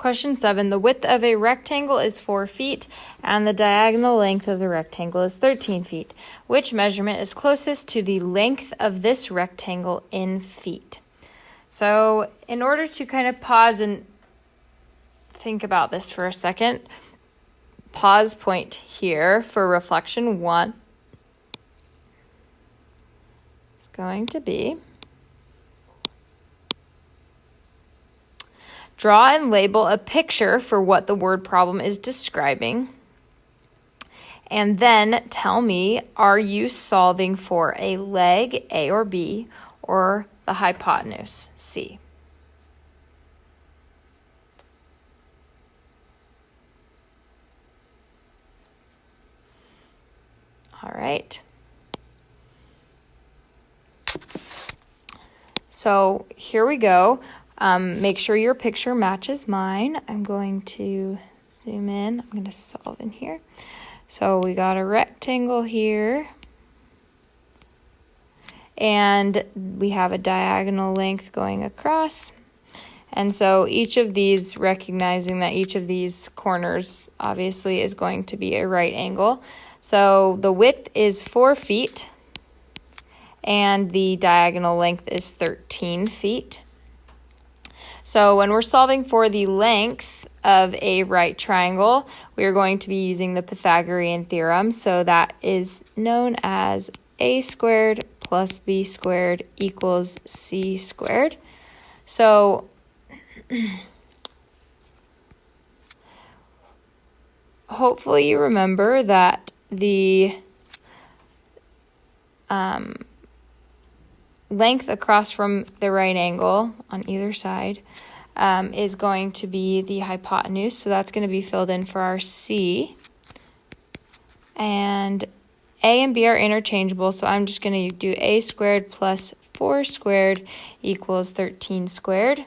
Question 7, the width of a rectangle is 4 feet and the diagonal length of the rectangle is 13 feet. Which measurement is closest to the length of this rectangle in feet? So in order to kind of pause and think about this for a second, pause point here for reflection 1 is going to be draw and label a picture for what the word problem is describing. And then tell me, are you solving for a leg, A or B, or the hypotenuse, C? All right. So here we go. Make sure your picture matches mine. I'm going to zoom in. I'm going to solve in here. So we got a rectangle here. And we have a diagonal length going across. And so each of these, recognizing that each of these corners obviously is going to be a right angle. So the width is 4 feet. And the diagonal length is 13 feet. So when we're solving for the length of a right triangle, we are going to be using the Pythagorean theorem. So that is known as a squared plus b squared equals c squared. So hopefully you remember that the length across from the right angle on either side is going to be the hypotenuse. So that's going to be filled in for our C. And A and B are interchangeable, so I'm just going to do a squared plus 4 squared equals 13 squared.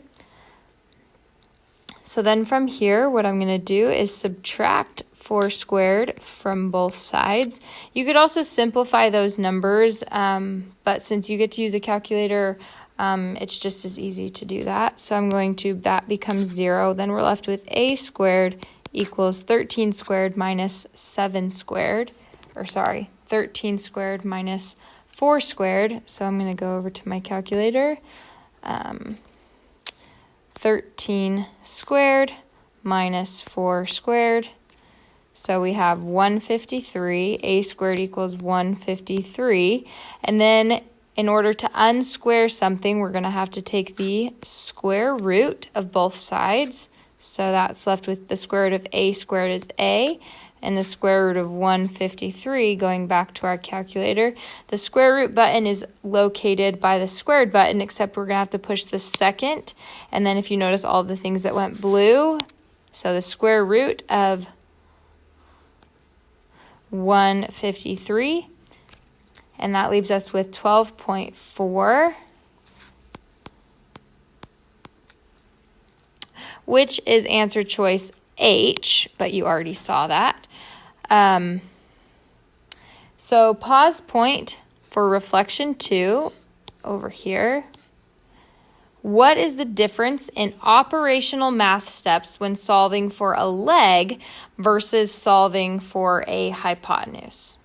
So then from here, what I'm going to do is subtract 4 squared from both sides. You could also simplify those numbers, but since you get to use a calculator, it's just as easy to do that. So I'm going to, that becomes 0. Then we're left with a squared equals 13 squared minus 7 squared, 13 squared minus 4 squared. So I'm going to go over to my calculator. 13 squared minus 4 squared. So we have 153. A squared equals 153. And then in order to unsquare something, we're going to have to take the square root of both sides. So that's left with the square root of a squared is a, and the square root of 153, going back to our calculator. The square root button is located by the squared button, except we're going to have to push the second. And then if you notice all the things that went blue, so the square root of 153, and that leaves us with 12.4, which is answer choice H, but you already saw that. So pause point for reflection 2 over here. What is the difference in operational math steps when solving for a leg versus solving for a hypotenuse?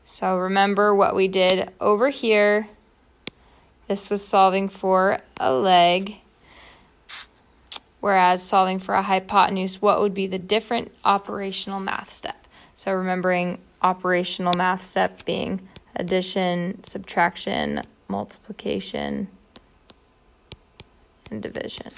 So remember what we did over here. This was solving for a leg, whereas solving for a hypotenuse, what would be the different operational math step? So remembering operational math step being addition, subtraction, multiplication, and division.